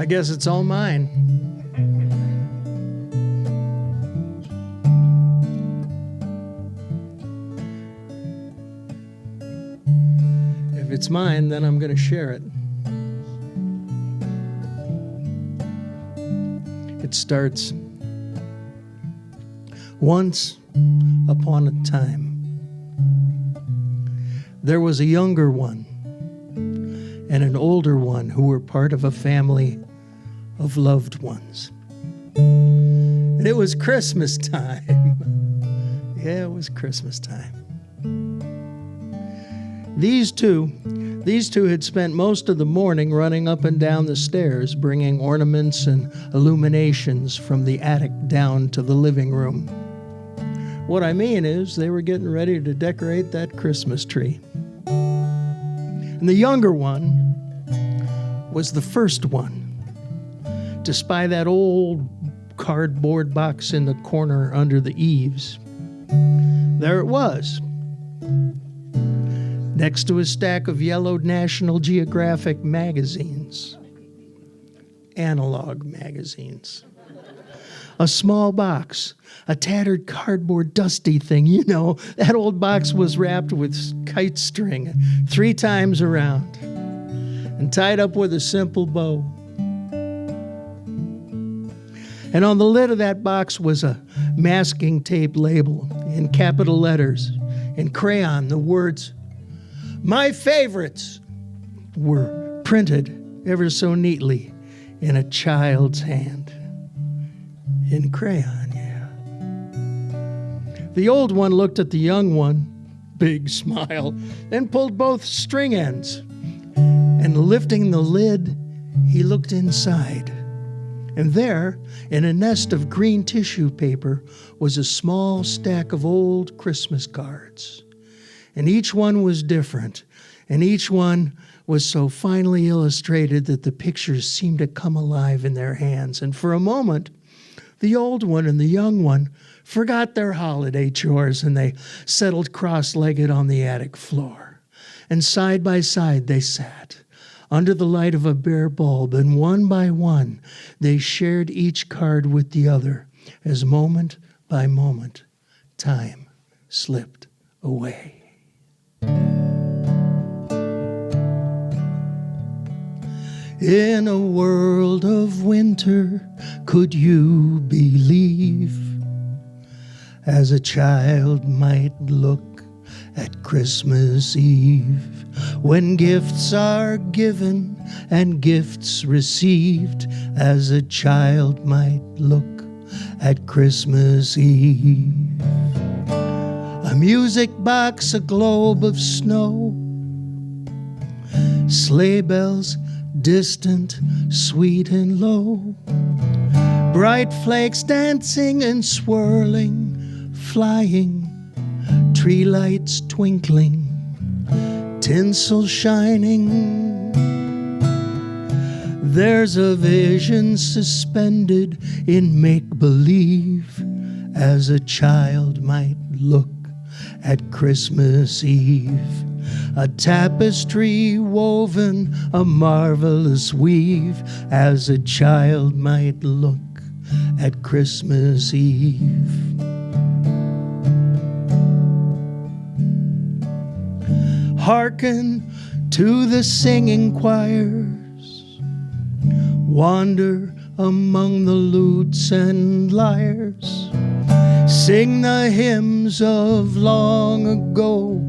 I guess it's all mine. If it's mine, then I'm going to share it. It starts, once upon a time, there was a younger one and an older one who were part of a family of loved ones. And it was Christmas time. Yeah, it was Christmas time. These two had spent most of the morning running up and down the stairs, bringing ornaments and illuminations from the attic down to the living room. What I mean is they were getting ready to decorate that Christmas tree. And the younger one was the first one to spy that old cardboard box in the corner under the eaves. There it was, next to a stack of yellowed National Geographic magazines, analog magazines. A small box, a tattered cardboard dusty thing. You know, that old box was wrapped with kite string 3 times around and tied up with a simple bow. And on the lid of that box was a masking tape label in capital letters. In crayon, the words, "My favorites," were printed ever so neatly in a child's hand. In crayon, yeah. The old one looked at the young one, big smile, then pulled both string ends. And lifting the lid, he looked inside. And there, in a nest of green tissue paper, was a small stack of old Christmas cards. And each one was different, and each one was so finely illustrated that the pictures seemed to come alive in their hands. And for a moment, the old one and the young one forgot their holiday chores, and they settled cross-legged on the attic floor. And side by side they sat, under the light of a bare bulb, and one by one they shared each card with the other, as moment by moment time slipped away. In a world of winter, could you believe, as a child might look at Christmas Eve, when gifts are given and gifts received, as a child might look at Christmas Eve. A music box, a globe of snow, sleigh bells distant, sweet and low, bright flakes dancing and swirling, flying, tree lights twinkling, tinsel shining. There's a vision suspended in make-believe, as a child might look at Christmas Eve. A tapestry woven, a marvelous weave, as a child might look at Christmas Eve. Hearken to the singing choirs, wander among the lutes and lyres, sing the hymns of long ago,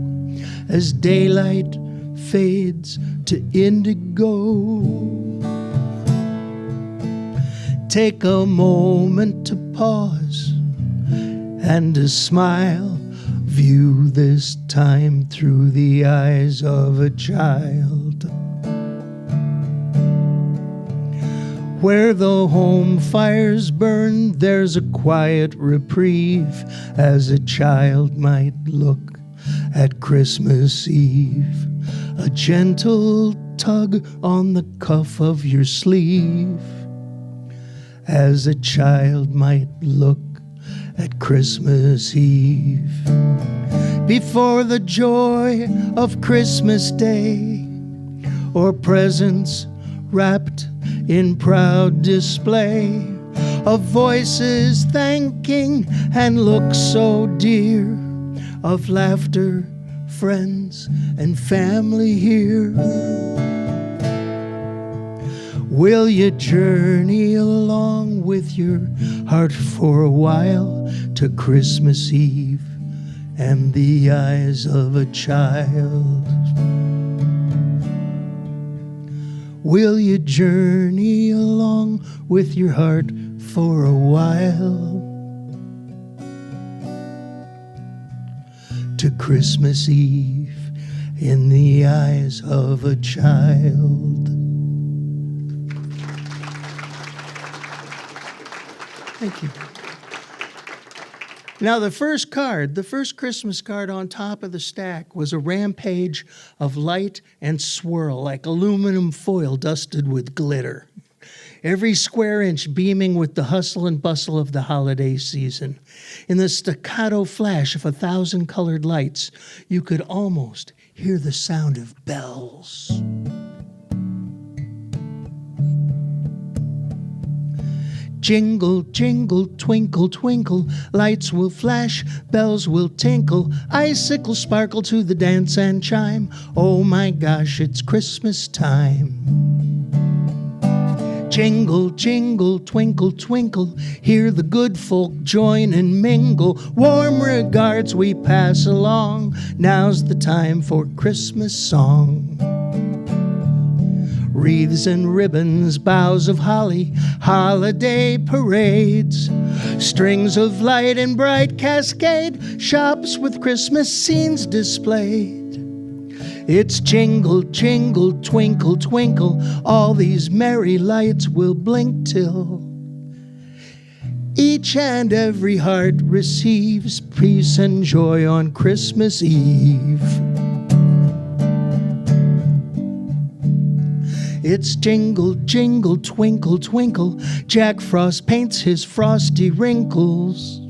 as daylight fades to indigo. Take a moment to pause and to smile. View this time through the eyes of a child. Where the home fires burn, there's a quiet reprieve, as a child might look at Christmas Eve. A gentle tug on the cuff of your sleeve, as a child might look at Christmas Eve. Before the joy of Christmas Day, or presents wrapped in proud display of voices thanking and looks so dear, of laughter, friends, and family here. Will you journey along with your heart for a while to Christmas Eve and the eyes of a child? Will you journey along with your heart for a while to Christmas Eve in the eyes of a child? Thank you. Now, the first Christmas card on top of the stack was a rampage of light and swirl like aluminum foil dusted with glitter. Every square inch beaming with the hustle and bustle of the holiday season. In the staccato flash of 1,000 colored lights, you could almost hear the sound of bells. Jingle, jingle, twinkle, twinkle, lights will flash, bells will tinkle, icicles sparkle to the dance and chime. Oh my gosh, it's Christmas time. Jingle, jingle, twinkle, twinkle, hear the good folk join and mingle. Warm regards we pass along, now's the time for Christmas song. Wreaths and ribbons, boughs of holly, holiday parades, strings of light and bright cascade, shops with Christmas scenes displayed. It's jingle, jingle, twinkle, twinkle, all these merry lights will blink till each and every heart receives peace and joy on Christmas Eve. It's jingle, jingle, twinkle, twinkle, Jack Frost paints his frosty wrinkles,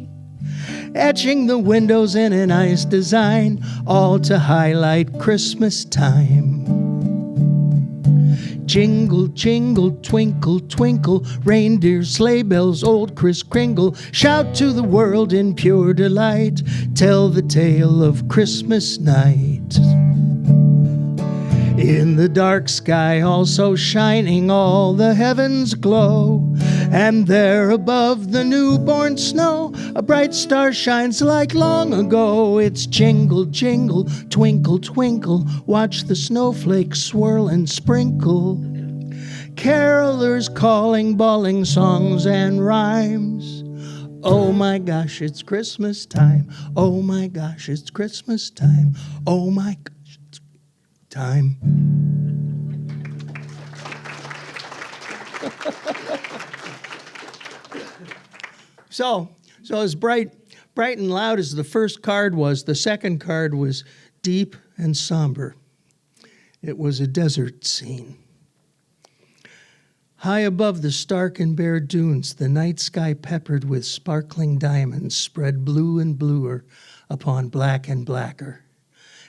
etching the windows in an ice design, all to highlight Christmas time. Jingle, jingle, twinkle, twinkle, reindeer, sleigh bells, old Kris Kringle, shout to the world in pure delight, tell the tale of Christmas night. In the dark sky also shining, all the heavens glow, and there above the newborn snow, a bright star shines like long ago. It's jingle, jingle, twinkle, twinkle, watch the snowflakes swirl and sprinkle. Carolers calling, bawling songs and rhymes. Oh my gosh, it's Christmas time. Oh my gosh, it's Christmas time. Oh my gosh, it's time. So as bright and loud as the first card was, the second card was deep and somber. It was a desert scene. High above the stark and bare dunes, the night sky peppered with sparkling diamonds spread blue and bluer upon black and blacker.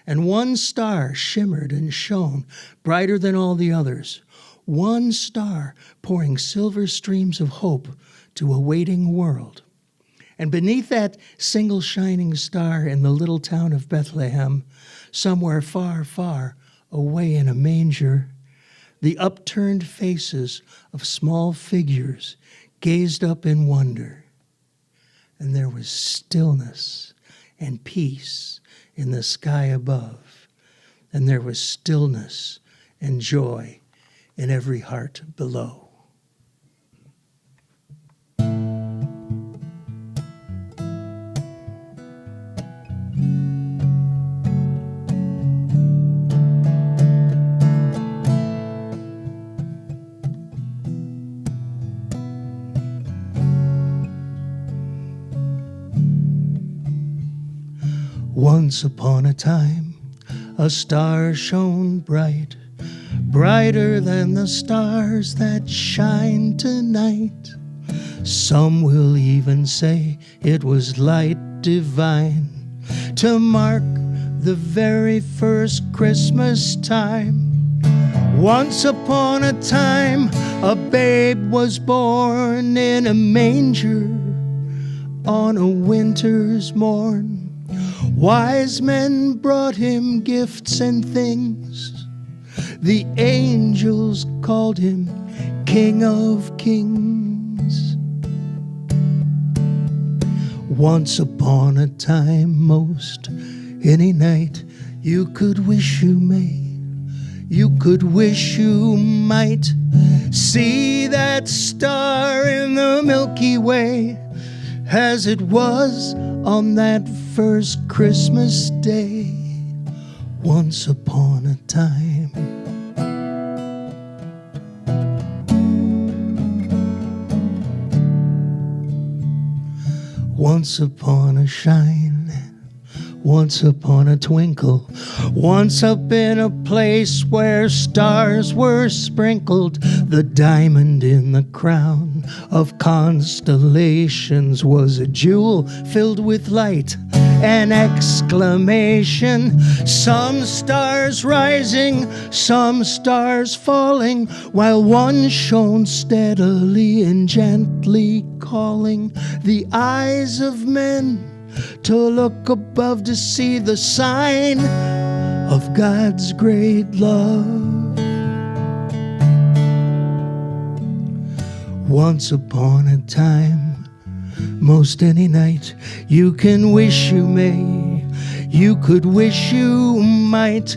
And one star shimmered and shone brighter than all the others. One star pouring silver streams of hope to a waiting world. And beneath that single shining star in the little town of Bethlehem, somewhere far, far away in a manger, the upturned faces of small figures gazed up in wonder. And there was stillness and peace in the sky above. And there was stillness and joy in every heart below. Once upon a time, a star shone bright, brighter than the stars that shine tonight. Some will even say it was light divine to mark the very first Christmas time. Once upon a time, a babe was born in a manger on a winter's morn. Wise men brought him gifts and things. The angels called him King of Kings. Once upon a time, most any night, you could wish you may, you could wish you might see that star in the Milky Way, as it was on that first Christmas Day. Once upon a time. Once upon a shine, once upon a twinkle, once up in a place where stars were sprinkled, the diamond in the crown of constellations was a jewel filled with light and exclamation. Some stars rising, some stars falling, while one shone steadily and gently, calling the eyes of men to look above to see the sign of God's great love. Once upon a time, most any night, you can wish you may, you could wish you might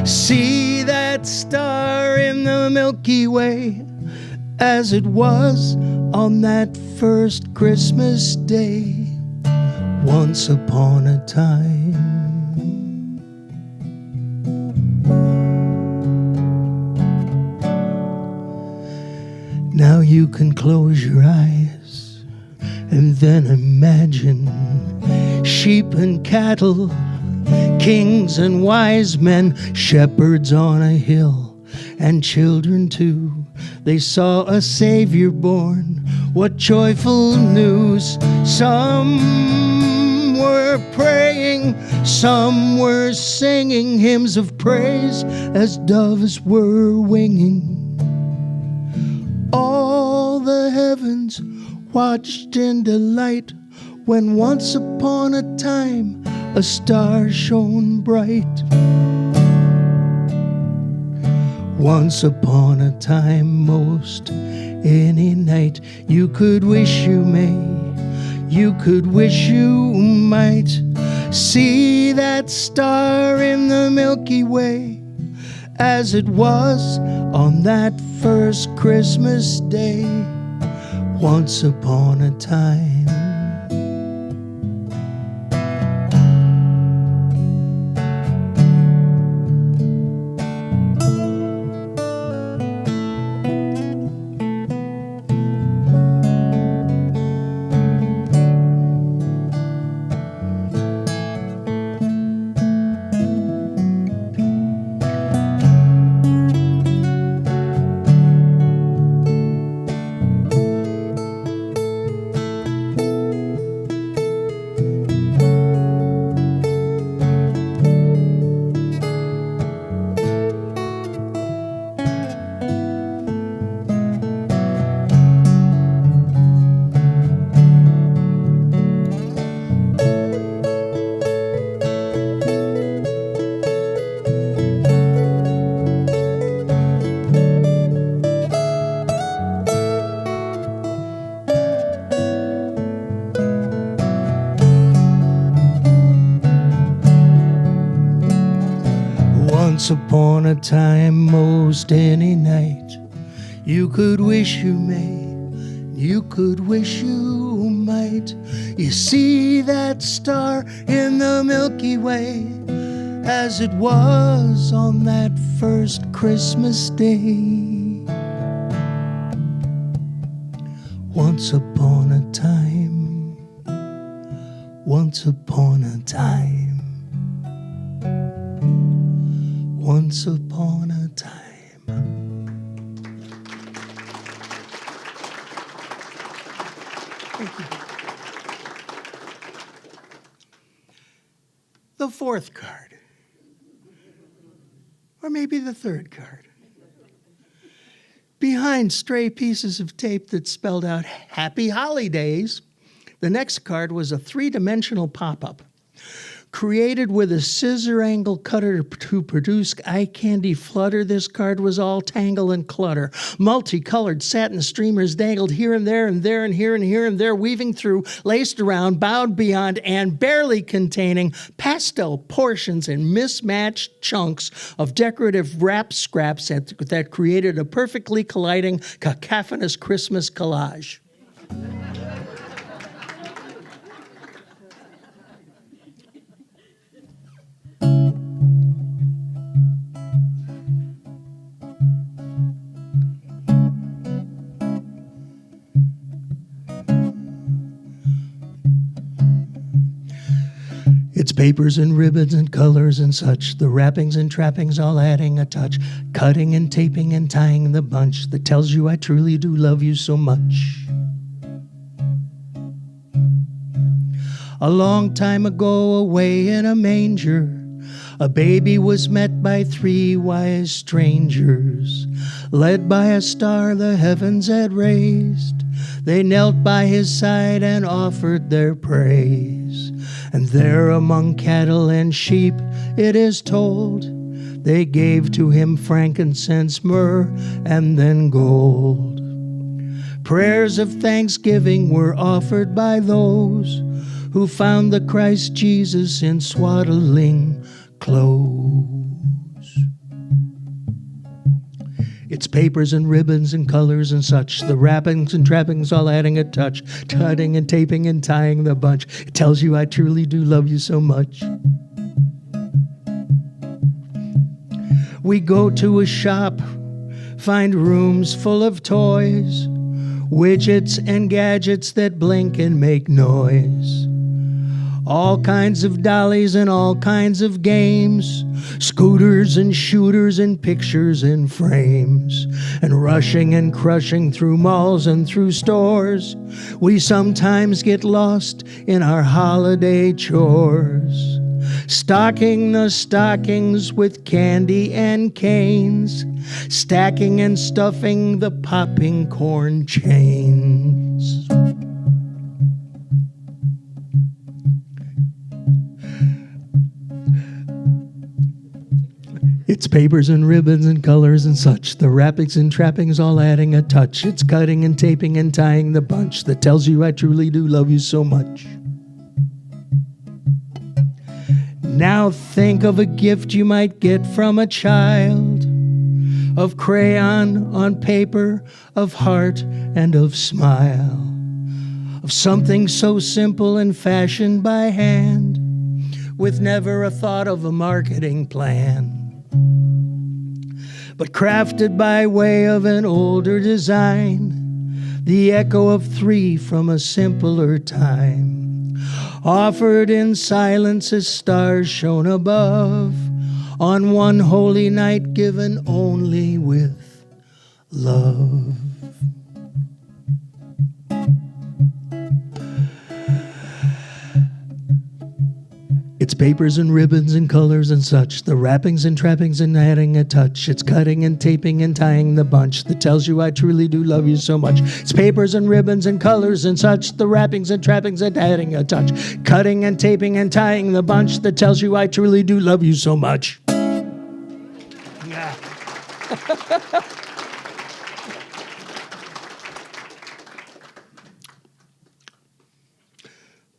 see that star in the Milky Way, as it was on that first Christmas Day. Once upon a time. Now you can close your eyes and then imagine sheep and cattle, kings and wise men, shepherds on a hill, and children too. They saw a Savior born. What joyful news! Some were praying, some were singing hymns of praise as doves were winging. All the heavens watched in delight when once upon a time a star shone bright. Once upon a time, most any night, you could wish you may, you could wish you might see that star in the Milky Way, as it was on that first Christmas Day. Once upon a time. Once upon a time, most any night, you could wish you may, you could wish you might. You see that star in the Milky Way, as it was on that first Christmas Day. Once upon a time, once upon a time. Once upon a time. Thank you. The fourth card, or maybe the third card. Behind behind stray pieces of tape that spelled out Happy Holidays, the next card was a three-dimensional pop-up. Created with a scissor angle cutter to produce eye candy flutter, this card was all tangle and clutter. Multicolored satin streamers dangled here and there and there and here and here and there, weaving through, laced around, bound beyond, and barely containing pastel portions and mismatched chunks of decorative wrap scraps that created a perfectly colliding, cacophonous Christmas collage. It's papers and ribbons and colors and such, the wrappings and trappings all adding a touch, cutting and taping and tying the bunch that tells you I truly do love you so much. A long time ago, away in a manger, a baby was met by three wise strangers. Led by a star the heavens had raised, they knelt by his side and offered their praise. And there among cattle and sheep, it is told, they gave to him frankincense, myrrh, and then gold. Prayers of thanksgiving were offered by those who found the Christ Jesus in swaddling clothes. It's papers and ribbons and colors and such, the wrappings and trappings all adding a touch, cutting and taping and tying the bunch. It tells you I truly do love you so much. We go to a shop, find rooms full of toys, widgets and gadgets that blink and make noise. All kinds of dollies and all kinds of games, scooters and shooters and pictures and frames. And rushing and crushing through malls and through stores, we sometimes get lost in our holiday chores. Stocking the stockings with candy and canes, stacking and stuffing the popping corn chains. It's papers and ribbons and colors and such, the wrappings and trappings all adding a touch. It's cutting and taping and tying the bunch that tells you I truly do love you so much. Now think of a gift you might get from a child, of crayon on paper, of heart and of smile, of something so simple and fashioned by hand, with never a thought of a marketing plan, but crafted by way of an older design, the echo of three from a simpler time, offered in silence as stars shone above, on one holy night given only with love. It's papers and ribbons and colors and such, the wrappings and trappings and adding a touch. It's cutting and taping and tying the bunch that tells you I truly do love you so much. It's papers and ribbons and colors and such, the wrappings and trappings and adding a touch. Cutting and taping and tying the bunch that tells you I truly do love you so much. Yeah.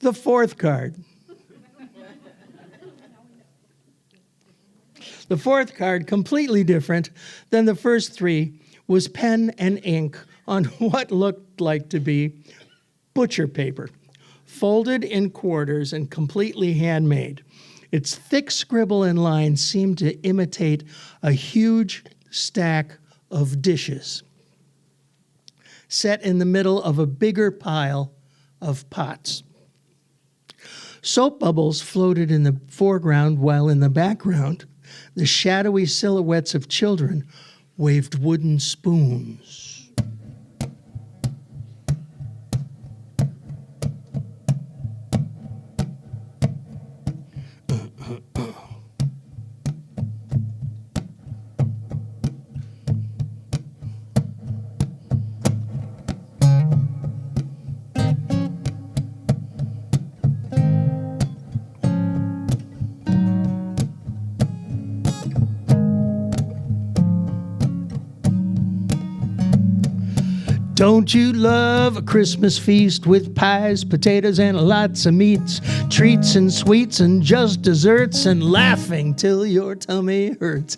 The fourth card. The fourth card, completely different than the first three, was pen and ink on what looked like to be butcher paper, folded in quarters and completely handmade. Its thick scribble and lines seemed to imitate a huge stack of dishes set in the middle of a bigger pile of pots. Soap bubbles floated in the foreground, while in the background, the shadowy silhouettes of children waved wooden spoons. Don't you love a Christmas feast with pies, potatoes, and lots of meats, treats and sweets and just desserts, and laughing till your tummy hurts?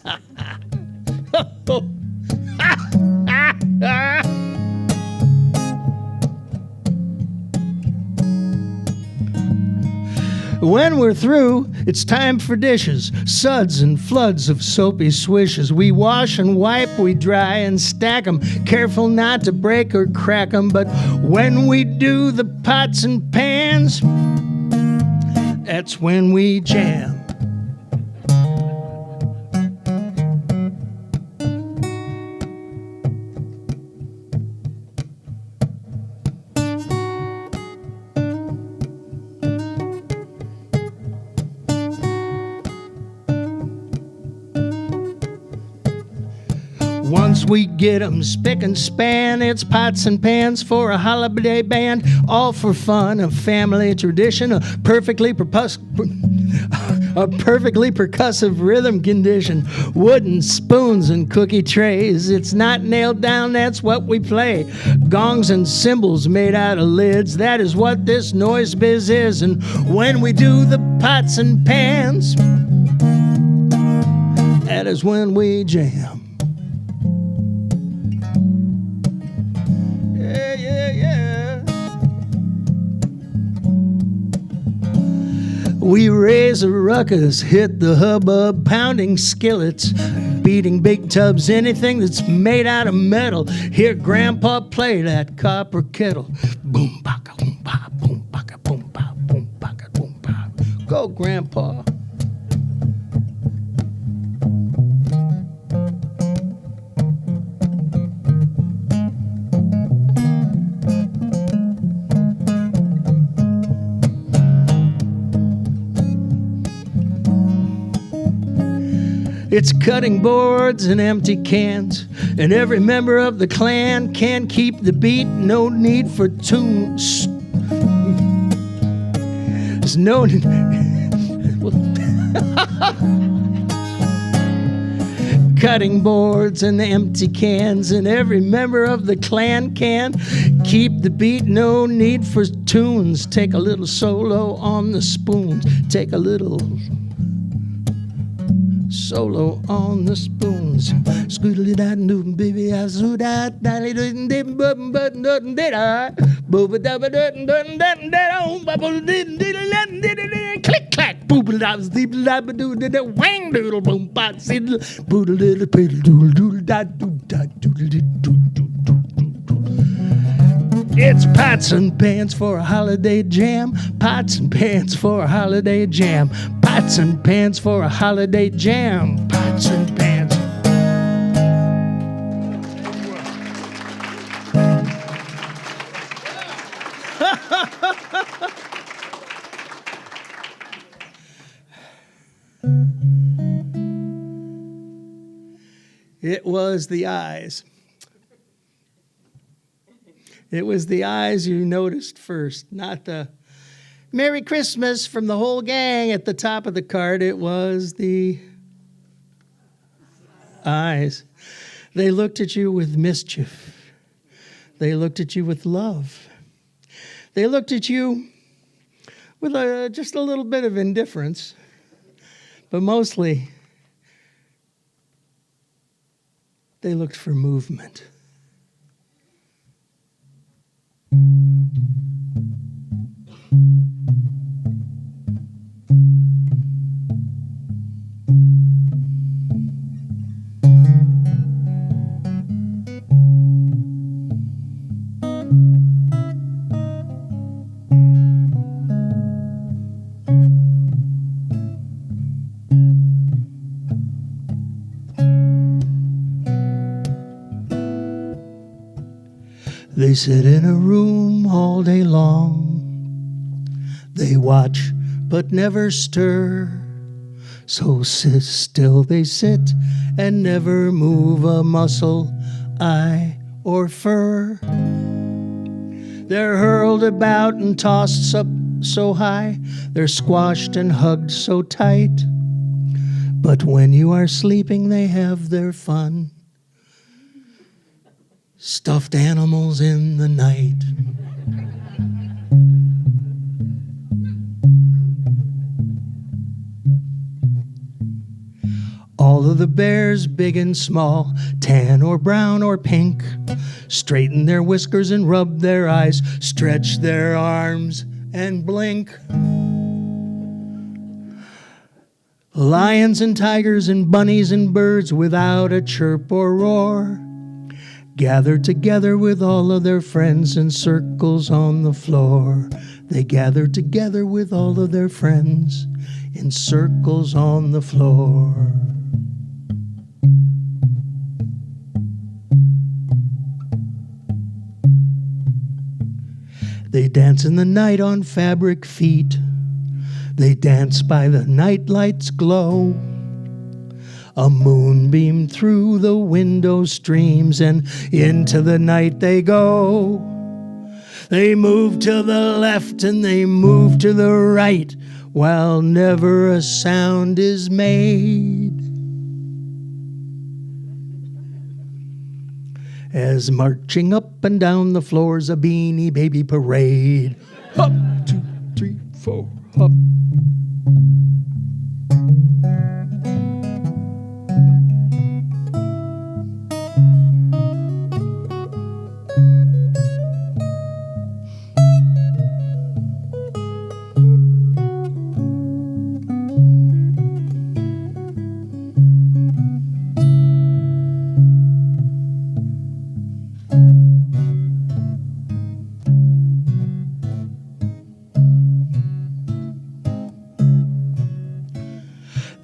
When we're through, it's time for dishes, suds and floods of soapy swishes. We wash and wipe, we dry and stack 'em, careful not to break or crack 'em. But when we do the pots and pans, that's when we jam. Once we get 'em spick and span, it's pots and pans for a holiday band, all for fun, a family tradition, a perfectly percussive rhythm condition, wooden spoons and cookie trays. It's not nailed down, that's what we play. Gongs and cymbals made out of lids, that is what this noise biz is. And when we do the pots and pans, that is when we jam. We raise a ruckus, hit the hubbub, pounding skillets, beating big tubs, anything that's made out of metal. Hear Grandpa play that copper kettle. Boom, baka, boom, ba, boom, baka, boom, ba, boom, baka, boom, ba. Go, Grandpa. It's cutting boards and empty cans, and every member of the clan can keep the beat. No need for tunes. There's no need. Cutting boards and the empty cans, and every member of the clan can keep the beat. No need for tunes. Take a little solo on the spoons. Take a little solo on the spoons. Scoodly that newton baby, I so that daddy didn't dip button button dutton did I booba dabba dutton dutton dutton dead on bubble didn't did click clack booba dabs deep dabba doo did wang doodle boom pot siddle boodle little piddle doodle doodle dot doo dot doodle doo doo doo doo. It's pots and pans for a holiday jam. Pots and pans for a holiday jam. Pots and pans for a holiday jam. Pots and pans. It was the eyes. It was the eyes you noticed first, not the Merry Christmas from the whole gang at the top of the card. It was the eyes. They looked at you with mischief. They looked at you with love. They looked at you with just a little bit of indifference, but mostly they looked for movement. They sit in a room all day long. They watch but never stir. So still they sit and never move a muscle, eye, or fur. They're hurled about and tossed up so high. They're squashed and hugged so tight. But when you are sleeping, they have their fun. stuffed animals in the night. All of the bears, big and small, tan or brown or pink, straighten their whiskers and rub their eyes, stretch their arms and blink. Lions and tigers and bunnies and birds without a chirp or roar gather together with all of their friends in circles on the floor. They gather together with all of their friends in circles on the floor. They dance in the night on fabric feet. They dance by the nightlight's glow. A moonbeam through the window streams, and into the night they go. They move to the left and they move to the right, while never a sound is made. As marching up and down the floor's a Beanie Baby parade. Hop, 2, 3, 4, hop.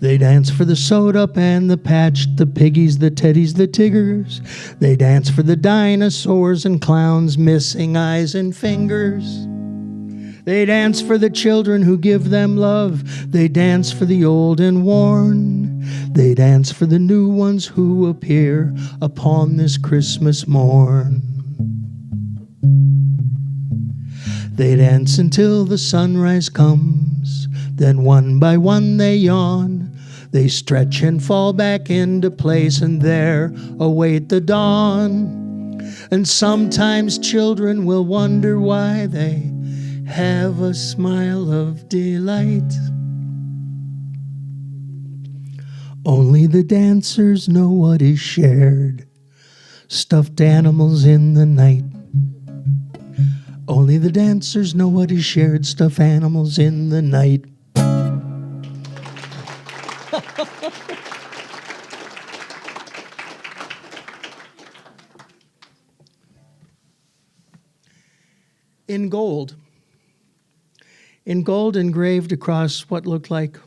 They dance for the sewed-up and the patched, the piggies, the teddies, the tiggers. They dance for the dinosaurs and clowns, missing eyes and fingers. They dance for the children who give them love. They dance for the old and worn. They dance for the new ones who appear upon this Christmas morn. They dance until the sunrise comes. Then one by one they yawn. They stretch and fall back into place, and there await the dawn. And sometimes children will wonder why they have a smile of delight. Only the dancers know what is shared. Stuffed animals in the night. Only the dancers know what is shared. Stuffed animals in the night. In gold engraved across what looked like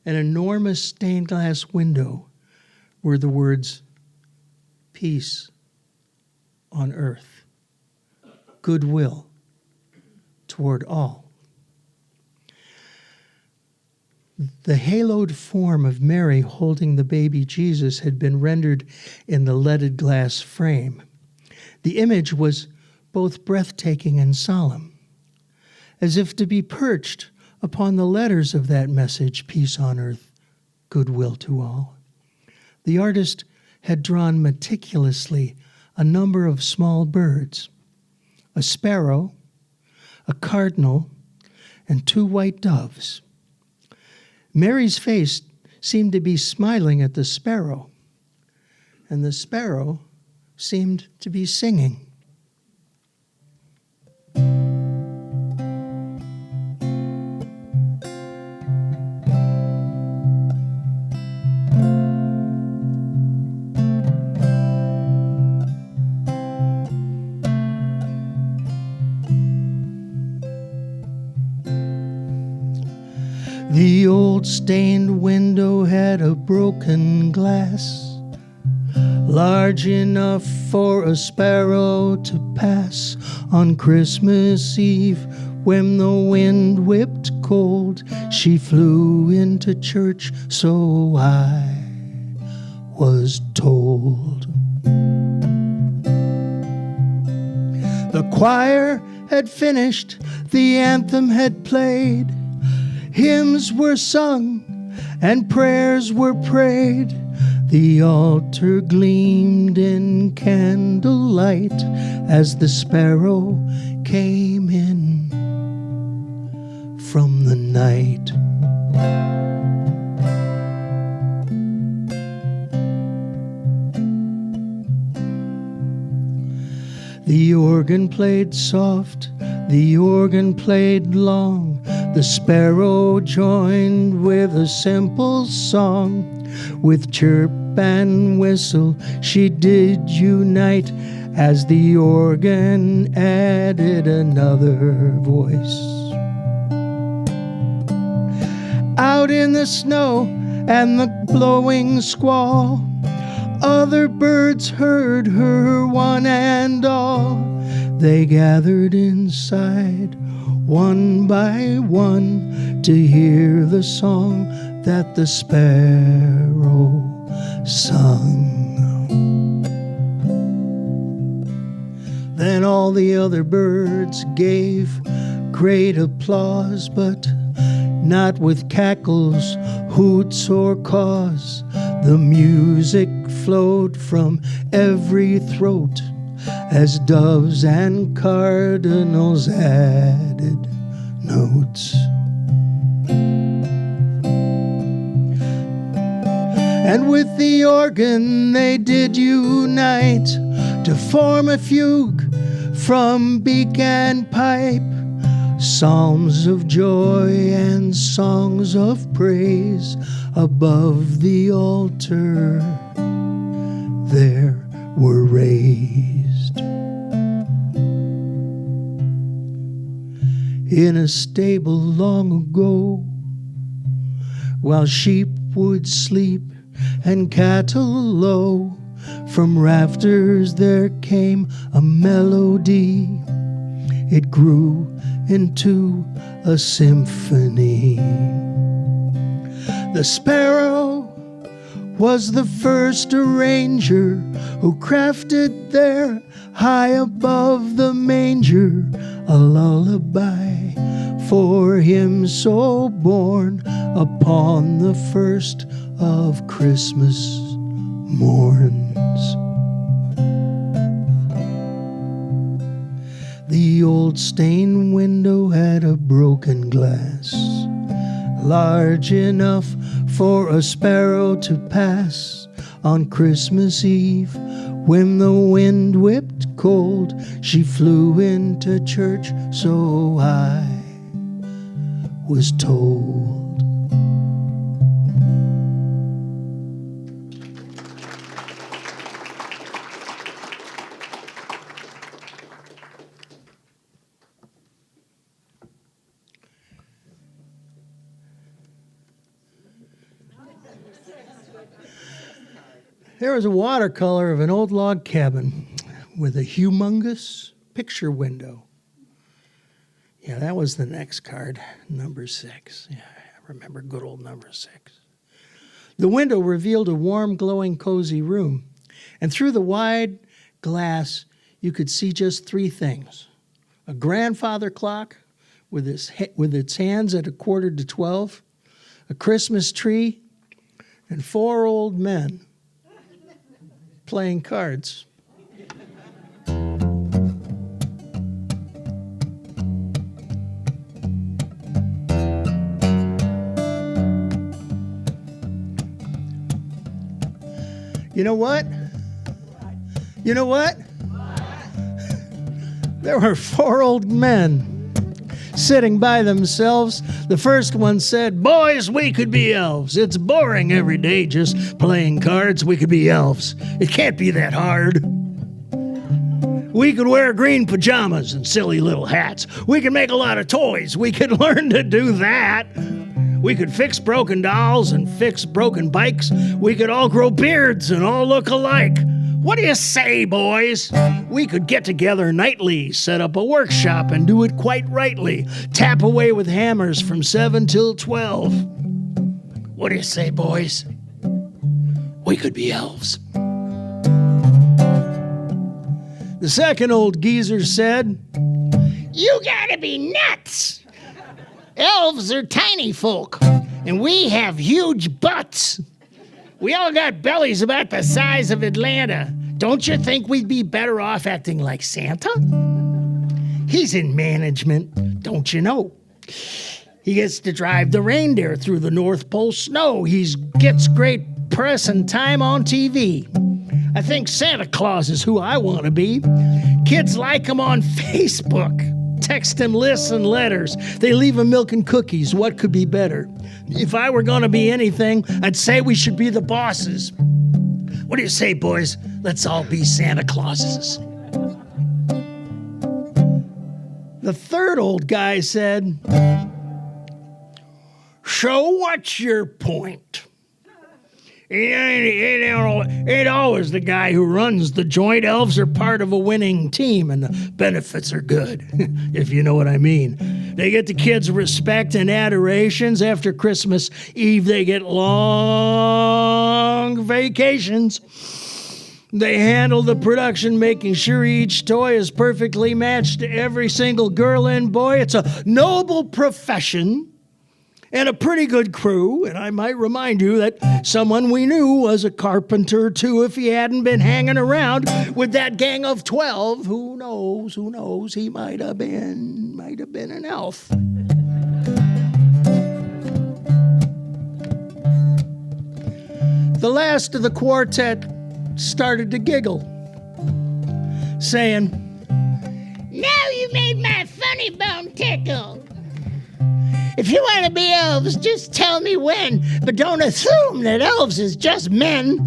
an enormous stained glass window were the words, "Peace on earth, goodwill toward all." The haloed form of Mary holding the baby Jesus had been rendered in the leaded glass frame. The image was both breathtaking and solemn, as if to be perched upon the letters of that message, peace on earth, goodwill to all. The artist had drawn meticulously a number of small birds, a sparrow, a cardinal, and 2 white doves. Mary's face seemed to be smiling at the sparrow, and the sparrow seemed to be singing. The old stained window had a broken glass, large enough for a sparrow to pass. On Christmas Eve, when the wind whipped cold, she flew into church, so I was told. The choir had finished, the anthem had played, hymns were sung and prayers were prayed. The altar gleamed in candlelight as the sparrow came in from the night. The organ played soft, the organ played long. The sparrow joined with a simple song. With chirp and whistle she did unite as the organ added another voice. Out in the snow and the blowing squall, other birds heard her one and all. They gathered inside one by one to hear the song that the sparrow sung. Then all the other birds gave great applause, but not with cackles, hoots, or caws. The music flowed from every throat as doves and cardinals added notes. And with the organ they did unite to form a fugue from beak and pipe, psalms of joy and songs of praise. Above the altar there were raised. In a stable long ago, while sheep would sleep and cattle low, from rafters there came a melody. It grew into a symphony. The sparrow was the first arranger who crafted there, high above the manger, a lullaby for him so born upon the first of Christmas morns. The old stained window had a broken glass, large enough for a sparrow to pass. On Christmas Eve, when the wind whipped cold, she flew into church, so I was told. There was a watercolor of an old log cabin with a humongous picture window. Yeah, that was the next card, number 6. Yeah, I remember good old number 6. The window revealed a warm, glowing, cozy room. And through the wide glass, you could see just 3 things. A grandfather clock with its hands at 11:45, a Christmas tree, and 4 old men playing cards. You know what? You know what? There were 4 old men sitting by themselves. The first one said, "Boys, we could be elves. It's boring every day just playing cards. We could be elves. It can't be that hard. We could wear green pajamas and silly little hats. We could make a lot of toys. We could learn to do that. We could fix broken dolls and fix broken bikes. We could all grow beards and all look alike. What do you say, boys? We could get together nightly, set up a workshop and do it quite rightly. Tap away with hammers from 7 till 12. What do you say, boys? We could be elves." The second old geezer said, "You gotta be nuts. Elves are tiny folk, and we have huge butts. We all got bellies about the size of Atlanta. Don't you think we'd be better off acting like Santa? He's in management, don't you know? He gets to drive the reindeer through the North Pole snow. He gets great press and time on TV. I think Santa Claus is who I want to be. Kids like him on Facebook. Text him lists and letters. They leave him milk and cookies. What could be better? If I were going to be anything, I'd say we should be the bosses. What do you say, boys? Let's all be Santa Clauses. The third old guy said, "So what's your point? Ain't always the guy who runs the joint. Elves are part of a winning team, and the benefits are good, if you know what I mean. They get the kids' respect and adorations. After Christmas Eve, they get long vacations. They handle the production, making sure each toy is perfectly matched to every single girl and boy. It's a noble profession and a pretty good crew, and I might remind you that someone we knew was a carpenter, too, if he hadn't been hanging around with that gang of 12. Who knows, he might have been an elf." The last of the quartet started to giggle, saying, "Now you made my funny bone tickle. If you want to be elves, just tell me when, but don't assume that elves is just men.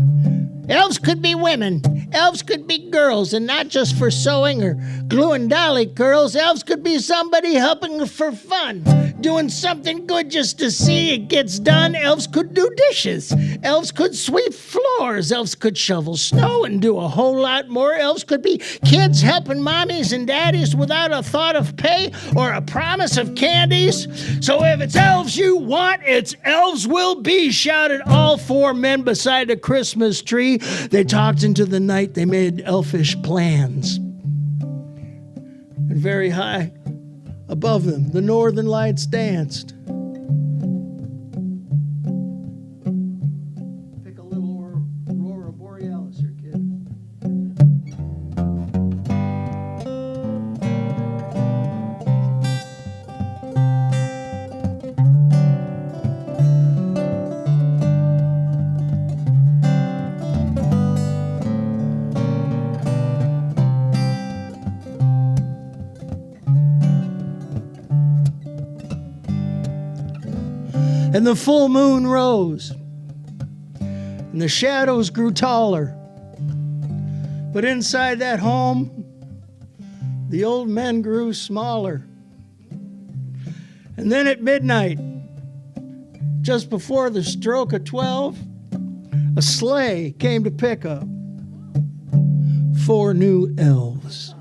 Elves could be women. Elves could be girls, and not just for sewing or gluing dolly curls. Elves could be somebody helping for fun, doing something good just to see it gets done. Elves could do dishes. Elves could sweep floors. Elves could shovel snow and do a whole lot more. Elves could be kids helping mommies and daddies without a thought of pay or a promise of candies. So if it's elves you want, it's elves will be," shouted all four men beside a Christmas tree. They talked into the night. They made elfish plans. And very high above them, the northern lights danced. Pick a little aurora borealis here, kid. And the full moon rose, and the shadows grew taller. But inside that home, the old men grew smaller. And then at midnight, just before the stroke of 12, a sleigh came to pick up 4 new elves.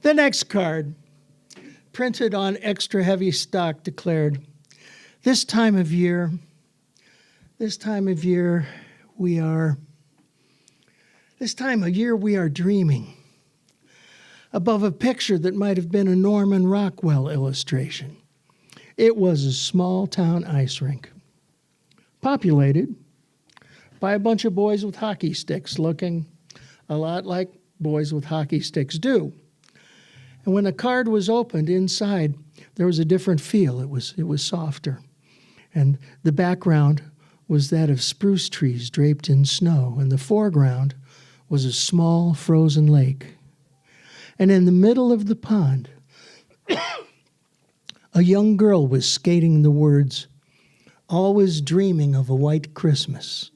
The next card, printed on extra heavy stock, declared, this time of year we are dreaming above a picture that might have been a Norman Rockwell illustration. It was a small town ice rink, populated by a bunch of boys with hockey sticks looking a lot like boys with hockey sticks do. And when the card was opened inside, there was a different feel. It was softer. And the background was that of spruce trees draped in snow, and the foreground was a small frozen lake. And in the middle of the pond, a young girl was skating the words, "Always dreaming of a white Christmas,"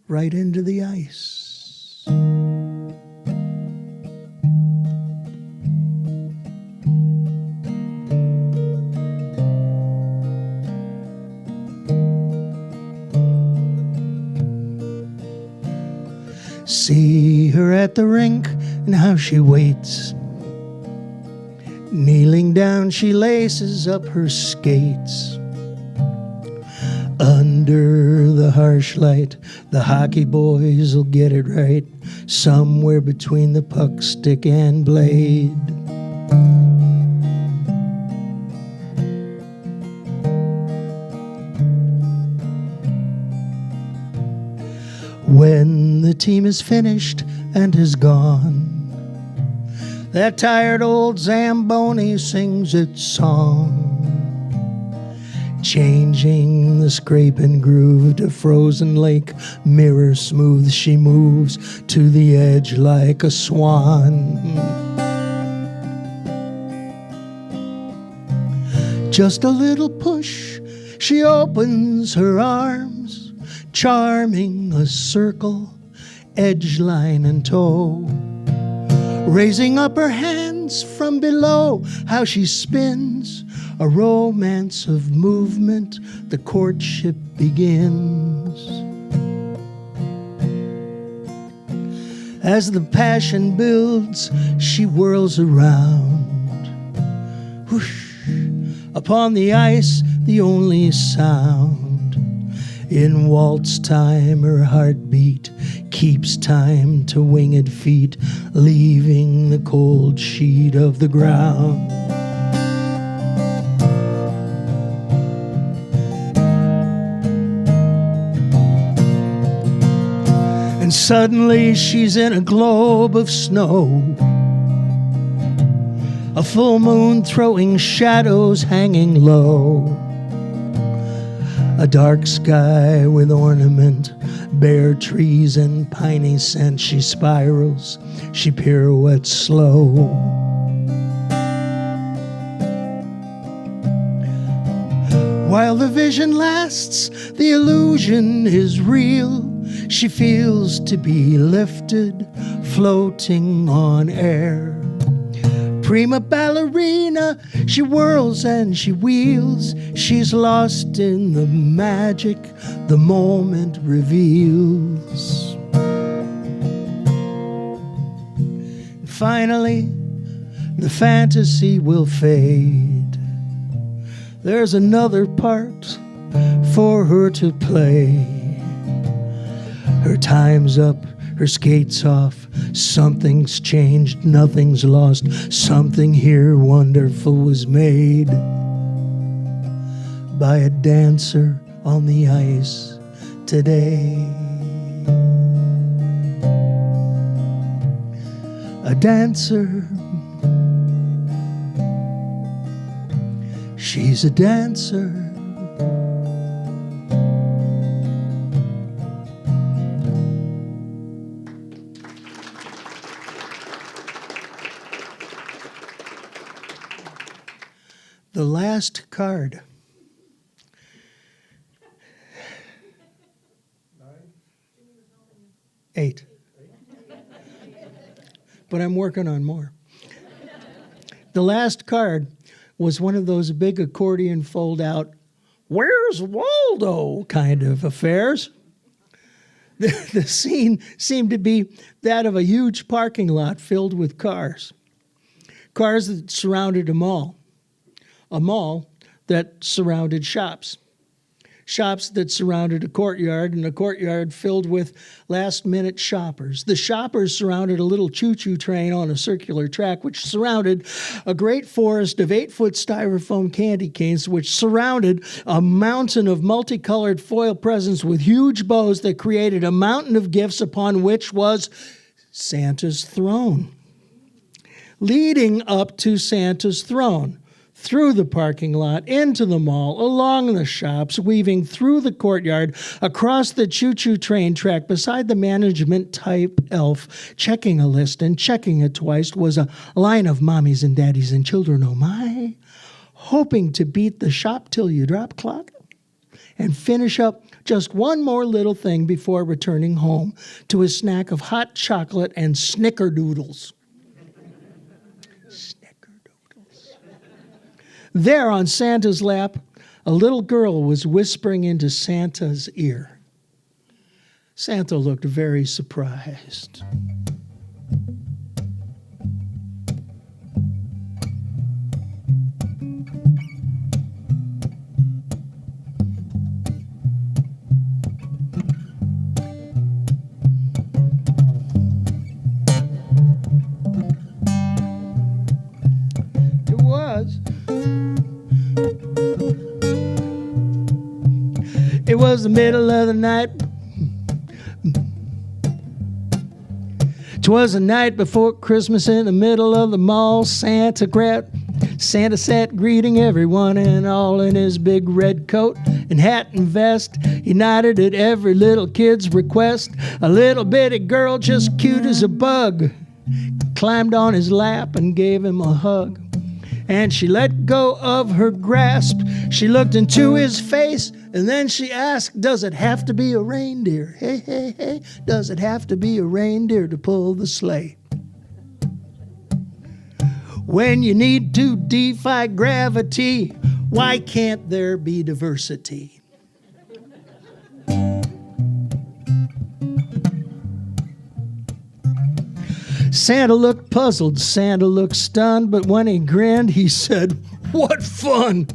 right into the ice. See her at the rink and how she waits. Kneeling down, she laces up her skates. Under the harsh light, the hockey boys will get it right, somewhere between the puck stick and blade. When the team is finished and is gone, that tired old Zamboni sings its song, changing the scraping groove to frozen lake. Mirror smooth she moves to the edge like a swan. Just a little push, she opens her arms, charming a circle, edge line and toe. Raising up her hands from below, how she spins, a romance of movement, the courtship begins. As the passion builds, she whirls around. Whoosh, upon the ice, the only sound. In waltz time, her heartbeat keeps time to winged feet, leaving the cold sheet of the ground. And suddenly she's in a globe of snow, a full moon throwing shadows hanging low. A dark sky with ornament, bare trees and piney scent. She spirals, she pirouettes slow. While the vision lasts, the illusion is real. She feels to be lifted, floating on air. Prima ballerina, she whirls and she wheels. She's lost in the magic the moment reveals. Finally, the fantasy will fade. There's another part for her to play. Her time's up, her skates off. Something's changed, nothing's lost. Something here wonderful was made by a dancer on the ice today. A dancer, she's a dancer. The last card. 8. But I'm working on more. The last card was one of those big accordion fold-out, "Where's Waldo?" kind of affairs. The scene seemed to be that of a huge parking lot filled with cars. Cars that surrounded a mall that surrounded shops that surrounded a courtyard, and a courtyard filled with last-minute shoppers. The shoppers surrounded a little choo-choo train on a circular track, which surrounded a great forest of 8-foot styrofoam candy canes, which surrounded a mountain of multicolored foil presents with huge bows that created a mountain of gifts upon which was Santa's throne. Leading up to Santa's throne, through the parking lot, into the mall, along the shops, weaving through the courtyard, across the choo-choo train track, beside the management-type elf, checking a list and checking it twice, was a line of mommies and daddies and children, oh my, hoping to beat the shop till you drop clock and finish up just one more little thing before returning home to a snack of hot chocolate and snickerdoodles. There on Santa's lap, a little girl was whispering into Santa's ear. Santa looked very surprised. 'Twas the middle of the night. 'Twas the night before Christmas in the middle of the mall. Santa sat greeting everyone and all in his big red coat and hat and vest. He nodded at every little kid's request. A little bitty girl, just cute as a bug, climbed on his lap and gave him a hug. And she let go of her grasp. She looked into his face, and then she asked, does it have to be a reindeer? Hey, hey, hey, does it have to be a reindeer to pull the sleigh? When you need to defy gravity, why can't there be diversity? Santa looked puzzled, Santa looked stunned, but when he grinned, he said, what fun!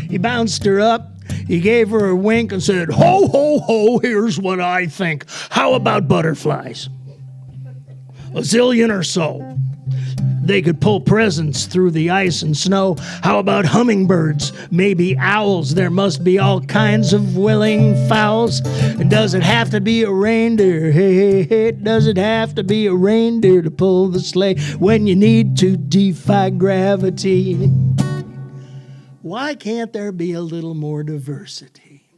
He bounced her up, he gave her a wink and said, ho, ho, ho, here's what I think. How about butterflies? A zillion or so. They could pull presents through the ice and snow. How about hummingbirds? Maybe owls. There must be all kinds of willing fowls. And does it have to be a reindeer? Hey, hey, hey, does it have to be a reindeer to pull the sleigh when you need to defy gravity? Why can't there be a little more diversity?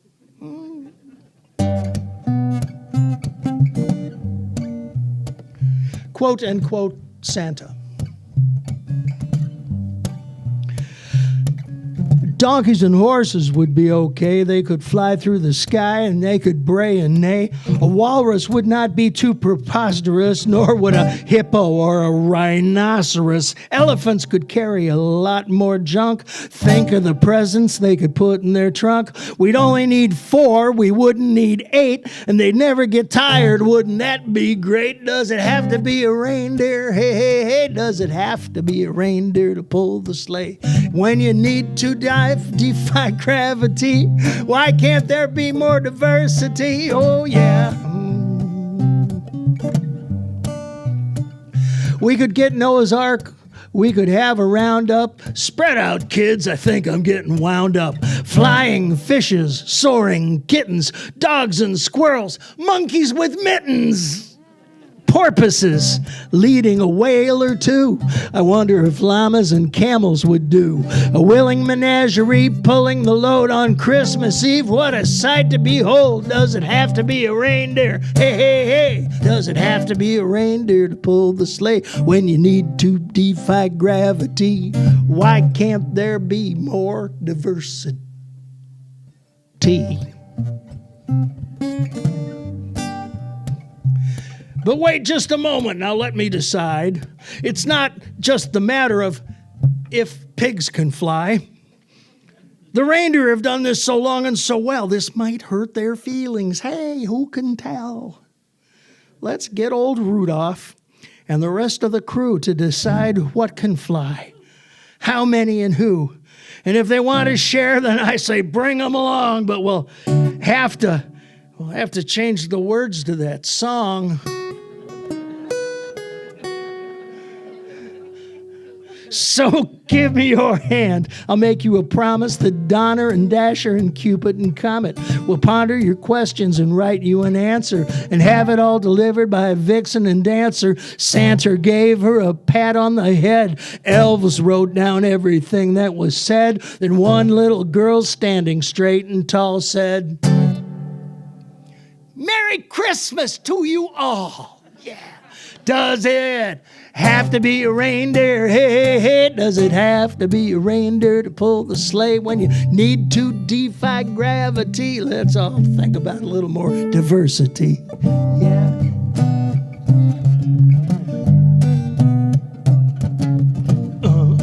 Quote, unquote, Santa. Donkeys and horses would be okay. They could fly through the sky and they could bray and neigh. A walrus would not be too preposterous, nor would a hippo or a rhinoceros. Elephants could carry a lot more junk. Think of the presents they could put in their trunk. We'd only need 4, we wouldn't need 8, and they'd never get tired. Wouldn't that be great? Does it have to be a reindeer? Hey, hey, hey, does it have to be a reindeer to pull the sleigh when you need to defy gravity? Why can't there be more diversity? Oh yeah. We could get Noah's Ark. We could have a roundup. Spread out, kids. I think I'm getting wound up. Flying fishes, soaring kittens, dogs and squirrels, monkeys with mittens, porpoises leading a whale or two. I wonder if llamas and camels would do. A willing menagerie pulling the load on Christmas Eve. What a sight to behold. Does it have to be a reindeer? Hey, hey, hey. Does it have to be a reindeer to pull the sleigh when you need to defy gravity? Why can't there be more diversity? But wait just a moment, now let me decide. It's not just the matter of if pigs can fly. The reindeer have done this so long and so well, this might hurt their feelings. Hey, who can tell? Let's get old Rudolph and the rest of the crew to decide what can fly, how many and who. And if they want to share, then I say bring them along, but we'll have to change the words to that song. So give me your hand. I'll make you a promise that Donner and Dasher and Cupid and Comet will ponder your questions and write you an answer and have it all delivered by a vixen and dancer. Santa gave her a pat on the head. Elves wrote down everything that was said. Then one little girl standing straight and tall said, Merry Christmas to you all. Yeah. Does it have to be a reindeer? Hey, hey, hey, does it have to be a reindeer to pull the sleigh when you need to defy gravity? Let's all think about a little more diversity. Yeah. Oh,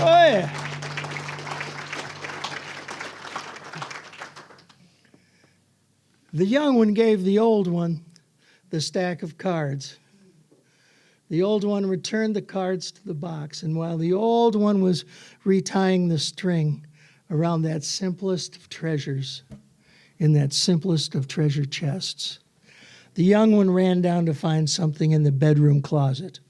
yeah. The young one gave the old one the stack of cards. The old one returned the cards to the box, and while the old one was retying the string around that simplest of treasures, in that simplest of treasure chests, the young one ran down to find something in the bedroom closet.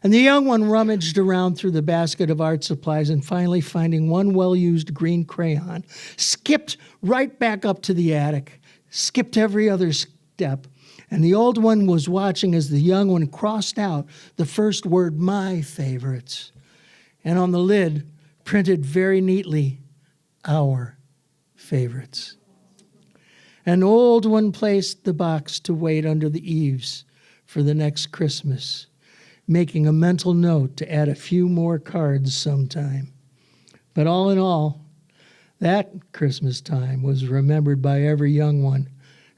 And the young one rummaged around through the basket of art supplies and finally finding one well-used green crayon, skipped right back up to the attic, skipped every other step. And the old one was watching as the young one crossed out the first word, my favorites. And on the lid, printed very neatly, our favorites. An old one placed the box to wait under the eaves for the next Christmas, making a mental note to add a few more cards sometime. But all in all, that Christmas time was remembered by every young one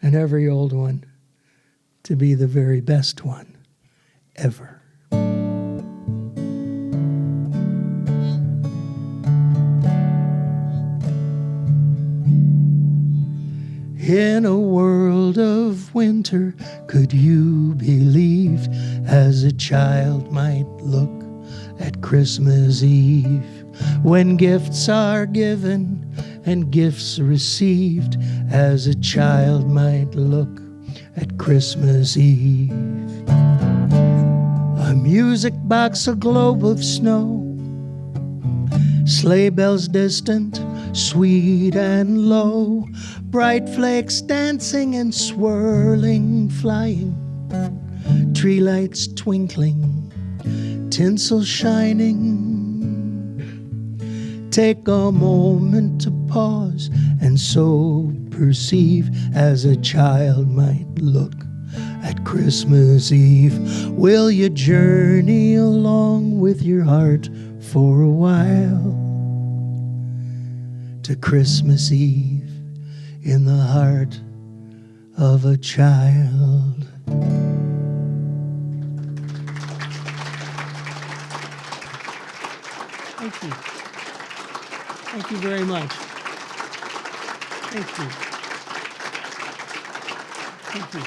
and every old one to be the very best one ever. In a world of winter, could you believe, as a child might look at Christmas Eve, when gifts are given and gifts received, as a child might look at Christmas Eve. A music box, a globe of snow, sleigh bells distant, sweet and low, bright flakes dancing and swirling, flying, tree lights twinkling, tinsel shining. Take a moment to pause and so perceive, as a child might look at Christmas Eve. Will you journey along with your heart for a while to Christmas Eve in the heart of a child? Thank you. Thank you very much. Thank you. Thank you.